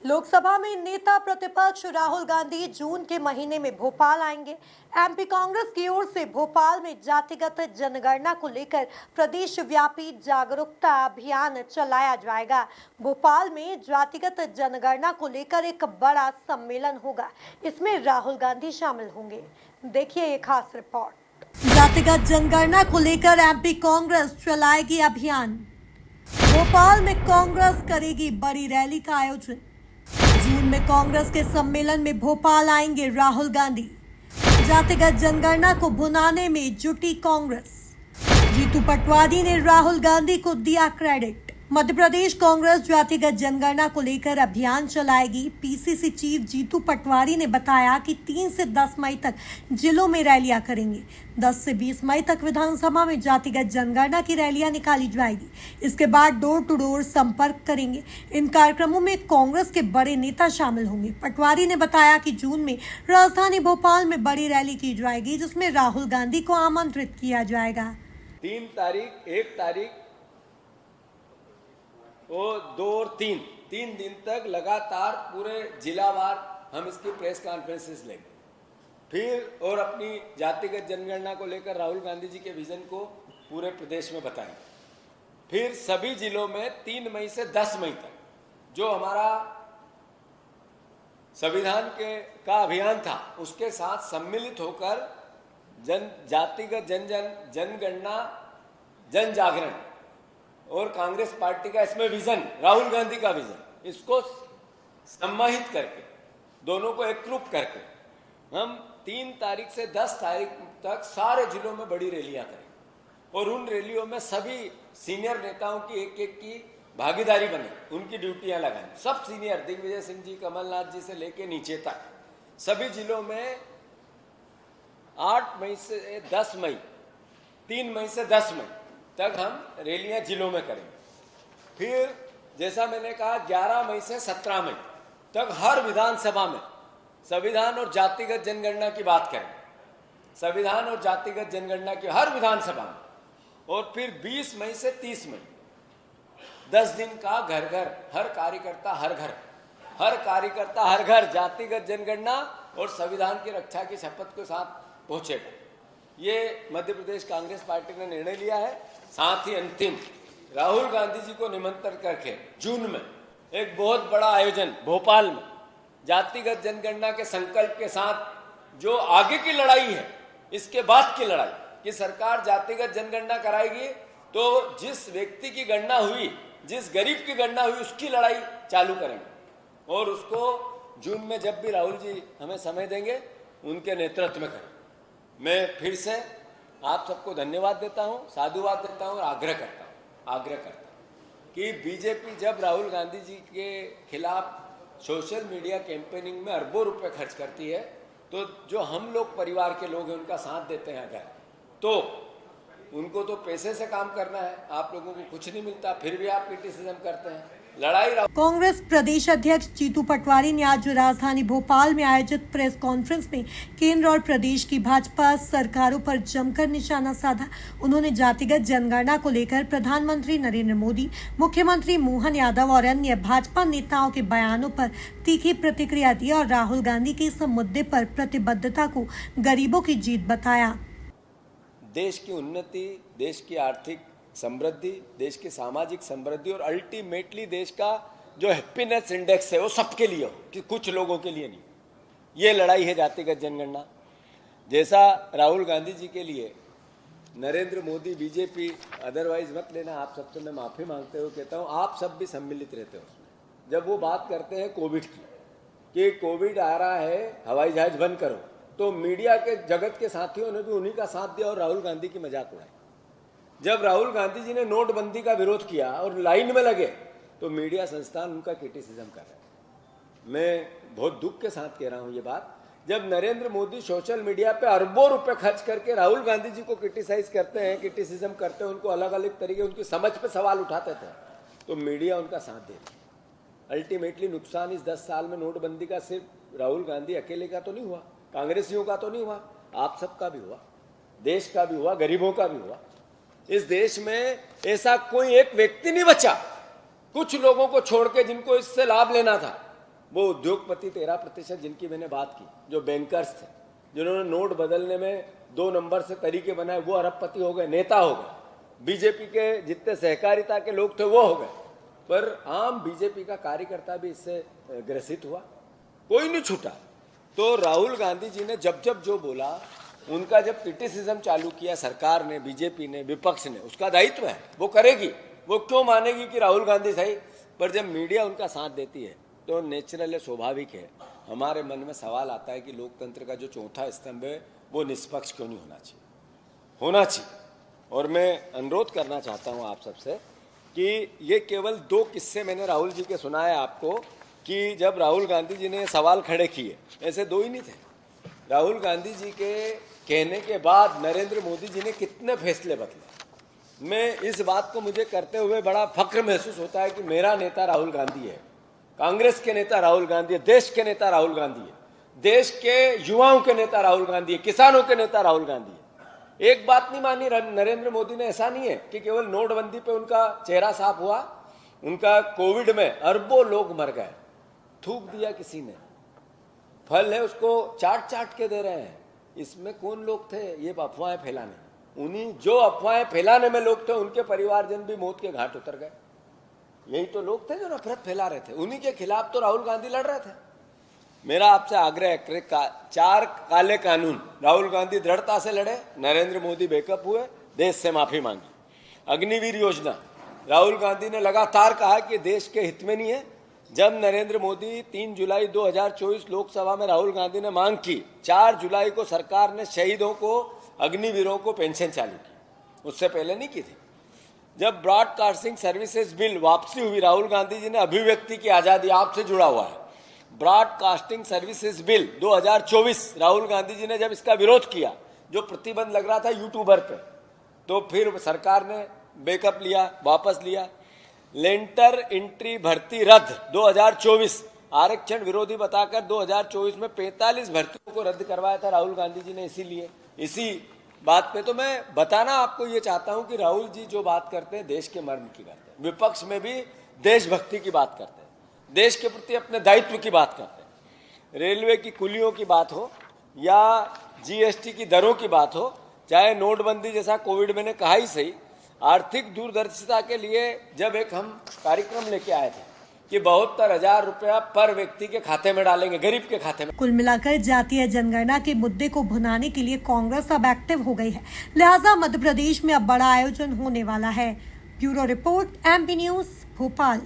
लोकसभा में नेता प्रतिपक्ष राहुल गांधी जून के महीने में भोपाल आएंगे। एमपी कांग्रेस की ओर से भोपाल में जातिगत जनगणना को लेकर प्रदेश व्यापी जागरूकता अभियान चलाया जाएगा। भोपाल में जातिगत जनगणना को लेकर एक बड़ा सम्मेलन होगा। इसमें राहुल गांधी शामिल होंगे। देखिए ये खास रिपोर्ट। जातिगत जनगणना को लेकर एमपी कांग्रेस चलाएगी अभियान। भोपाल में कांग्रेस करेगी बड़ी रैली का आयोजन। जून में कांग्रेस के सम्मेलन में भोपाल आएंगे राहुल गांधी। जातिगत जनगणना को भुनाने में जुटी कांग्रेस। जीतू पटवारी ने राहुल गांधी को दिया क्रेडिट। मध्य प्रदेश कांग्रेस जातिगत जनगणना को लेकर अभियान चलाएगी। पीसीसी चीफ जीतू पटवारी ने बताया कि 3 से 10 मई तक जिलों में रैलियां करेंगे। 10 से 20 मई तक विधानसभा में जातिगत जनगणना की रैलियां निकाली जाएगी। इसके बाद डोर टू डोर संपर्क करेंगे। इन कार्यक्रमों में कांग्रेस के बड़े नेता शामिल होंगे। पटवारी ने बताया कि जून में राजधानी भोपाल में बड़ी रैली की जाएगी, जिसमें राहुल गांधी को आमंत्रित किया जाएगा। 3 तारीख, 1 तारीख और 2 और 3 दिन तक लगातार पूरे जिलावार हम इसकी प्रेस कॉन्फ्रेंसेस लेंगे। फिर और अपनी जातिगत जनगणना को लेकर राहुल गांधी जी के विजन को पूरे प्रदेश में बताएंगे। फिर सभी जिलों में 3 मई से 10 मई तक जो हमारा संविधान का अभियान था, उसके साथ सम्मिलित होकर जातिगत जनगणना जन जागरण और कांग्रेस पार्टी का इसमें विजन, राहुल गांधी का विजन, इसको सम्मानित करके दोनों को एकरूप करके हम 3 तारीख से 10 तारीख तक सारे जिलों में बड़ी रैलियां करेंगे और उन रैलियों में सभी सीनियर नेताओं की एक की भागीदारी बने, उनकी ड्यूटियां लगाएं। सब सीनियर, दिग्विजय सिंह जी, कमलनाथ जी से लेके नीचे तक सभी जिलों में 8 मई से 10 मई, 3 मई से 10 मई तक हम रैलियां जिलों में करेंगे। फिर जैसा मैंने कहा 11 मई से 17 मई तक हर विधानसभा में संविधान और जातिगत जनगणना की बात करेंगे। संविधान और जातिगत जनगणना की हर विधानसभा में। और फिर 20 मई से 30 मई 10 दिन का घर घर, हर कार्यकर्ता हर घर जातिगत जनगणना और संविधान की रक्षा की शपथ के साथ पहुंचेगा। ये मध्य प्रदेश कांग्रेस पार्टी ने निर्णय लिया है। साथ ही अंतिम राहुल गांधी जी को निमंत्रण करके जून में एक बहुत बड़ा आयोजन भोपाल में जातिगत जनगणना के संकल्प के साथ जो आगे की लड़ाई है, इसके बाद की लड़ाई कि सरकार जातिगत जनगणना कराएगी तो जिस व्यक्ति की गणना हुई, जिस गरीब की गणना हुई, उसकी लड़ाई चालू करेंगे और उसको जून में जब भी राहुल जी हमें समय देंगे उनके नेतृत्व में करेंगे। मैं फिर से आप सबको धन्यवाद देता हूं, साधुवाद देता हूं और आग्रह करता हूं कि बीजेपी जब राहुल गांधी जी के खिलाफ सोशल मीडिया कैंपेनिंग में अरबों रुपए खर्च करती है, तो जो हम लोग परिवार के लोग हैं उनका साथ देते हैं अगर, तो उनको तो पैसे से काम करना है। आप लोगों को कुछ नहीं मिलता, फिर भी आप क्रिटिसिज्म करते हैं। कांग्रेस प्रदेश अध्यक्ष जीतू पटवारी ने आज राजधानी भोपाल में आयोजित प्रेस कॉन्फ्रेंस में केंद्र और प्रदेश की भाजपा सरकारों पर जमकर निशाना साधा। उन्होंने जातिगत जनगणना को लेकर प्रधानमंत्री नरेंद्र मोदी, मुख्यमंत्री मोहन यादव और अन्य भाजपा नेताओं के बयानों पर तीखी प्रतिक्रिया दी और राहुल गांधी के इस मुद्दे पर प्रतिबद्धता को गरीबों की जीत बताया। देश की उन्नति, देश की आर्थिक समृद्धि, देश की सामाजिक समृद्धि और अल्टीमेटली देश का जो हैप्पीनेस इंडेक्स है वो सबके लिए हो, कि कुछ लोगों के लिए नहीं। ये लड़ाई है जातिगत जनगणना। जैसा राहुल गांधी जी के लिए नरेंद्र मोदी, बीजेपी, अदरवाइज मत लेना, आप सबसे मैं माफ़ी मांगते हुए कहता हूँ, आप सब भी सम्मिलित रहते हो उसमें। जब वो बात करते हैं कोविड की, कि कोविड आ रहा है, हवाई जहाज बंद करो, तो मीडिया के जगत के साथियों ने भी उन्हीं का साथ दिया और राहुल गांधी की मजाक उड़ाई। जब राहुल गांधी जी ने नोटबंदी का विरोध किया और लाइन में लगे, तो मीडिया संस्थान उनका क्रिटिसिज्म कर रहे हैं। मैं बहुत दुख के साथ कह रहा हूं ये बात। जब नरेंद्र मोदी सोशल मीडिया पे अरबों रुपए खर्च करके राहुल गांधी जी को क्रिटिसाइज करते हैं, क्रिटिसिज्म करते हैं, उनको अलग अलग तरीके उनकी समझ पे सवाल उठाते थे, तो मीडिया उनका साथ देती है। अल्टीमेटली नुकसान इस 10 साल में नोटबंदी का सिर्फ राहुल गांधी अकेले का तो नहीं हुआ, कांग्रेसियों का तो नहीं हुआ, आप सबका भी हुआ, देश का भी हुआ, गरीबों का भी हुआ। इस देश में ऐसा कोई एक व्यक्ति नहीं बचा, कुछ लोगों को छोड़ के, जिनको इससे लाभ लेना था, वो उद्योगपति 13% जिनकी मैंने बात की, जो बैंकर्स थे, जिन्होंने नोट बदलने में 2 नंबर से तरीके बनाए, वो अरबपति हो गए, नेता हो गए। बीजेपी के जितने सहकारिता के लोग थे वो हो गए, पर आम बीजेपी का कार्यकर्ता भी इससे ग्रसित हुआ, कोई नहीं छूटा। तो राहुल गांधी जी ने जब जब जो बोला, उनका जब क्रिटिसिज्म चालू किया सरकार ने, बीजेपी ने, विपक्ष ने, उसका दायित्व है, वो करेगी। वो क्यों मानेगी कि राहुल गांधी सही, पर जब मीडिया उनका साथ देती है तो नेचुरल है, स्वाभाविक है। हमारे मन में सवाल आता है कि लोकतंत्र का जो चौथा स्तंभ है वो निष्पक्ष क्यों नहीं होना चाहिए, होना चाहिए। और मैं अनुरोध करना चाहता हूं आप सबसे कि ये केवल 2 किस्से मैंने राहुल जी के सुनाए आपको, कि जब राहुल गांधी जी ने सवाल खड़े किए, ऐसे 2 ही नहीं थे। राहुल गांधी जी के कहने के बाद नरेंद्र मोदी जी ने कितने फैसले बदले। मैं इस बात को मुझे करते हुए बड़ा फक्र महसूस होता है कि मेरा नेता राहुल गांधी है, कांग्रेस के नेता राहुल गांधी है, देश के नेता राहुल गांधी है, देश के युवाओं के नेता राहुल गांधी है, किसानों के नेता राहुल गांधी है। एक बात नहीं मानी नरेंद्र मोदी ने, ऐसा नहीं है कि केवल नोटबंदी पे उनका चेहरा साफ हुआ, उनका कोविड में अरबों लोग मर गए, थूक दिया किसी ने, फल है उसको चाट चाट के दे रहे हैं। इसमें कौन लोग थे ये अफवाहें फैलाने? उन्हीं जो अफवाहें फैलाने में लोग थे, उनके परिवारजन भी मौत के घाट उतर गए। यही तो लोग थे जो नफरत फैला रहे थे, उन्हीं के खिलाफ तो राहुल गांधी लड़ रहे थे। मेरा आपसे आग्रह है, 4 काले कानून राहुल गांधी दृढ़ता से लड़े, नरेंद्र मोदी बैकअप हुए, देश से माफी मांगी। अग्निवीर योजना राहुल गांधी ने लगातार कहा कि देश के हित में नहीं है। जब नरेंद्र मोदी 3 जुलाई 2024 लोकसभा में राहुल गांधी ने मांग की, 4 जुलाई को सरकार ने शहीदों को, अग्निवीरों को पेंशन चालू की, उससे पहले नहीं की थी। जब ब्रॉडकास्टिंग सर्विसेज बिल वापसी हुई, राहुल गांधी जी ने अभिव्यक्ति की आजादी, आपसे जुड़ा हुआ है, broadcasting services bill 2024, Rahul Gandhi ji ने जब इसका विरोध किया, जो प्रतिबंध लग रहा था यूट्यूबर पे, तो फिर सरकार ने बैकअप लिया, वापस लिया। लेंटर एंट्री भर्ती रद्द 2024, आरक्षण विरोधी बताकर 2024 में 45 भर्तियों को रद्द करवाया था राहुल गांधी जी ने। इसीलिए इसी बात पे तो मैं बताना आपको ये चाहता हूं कि राहुल जी जो बात करते हैं देश के मर्म की करते हैं, विपक्ष में भी देशभक्ति की बात करते हैं, देश के प्रति अपने दायित्व की बात करते हैं। रेलवे की कुलियों की बात हो या जीएसटी की दरों की बात हो, चाहे नोटबंदी जैसा कोविड मैंने कहा ही सही, आर्थिक दूरदर्शिता के लिए जब एक हम कार्यक्रम लेके आए थे कि 72,000 रुपया पर व्यक्ति के खाते में डालेंगे, गरीब के खाते में। कुल मिलाकर जातीय जनगणना के मुद्दे को भुनाने के लिए कांग्रेस अब एक्टिव हो गई है, लिहाजा मध्य प्रदेश में अब बड़ा आयोजन होने वाला है। Bureau report, MP news, Bhopal.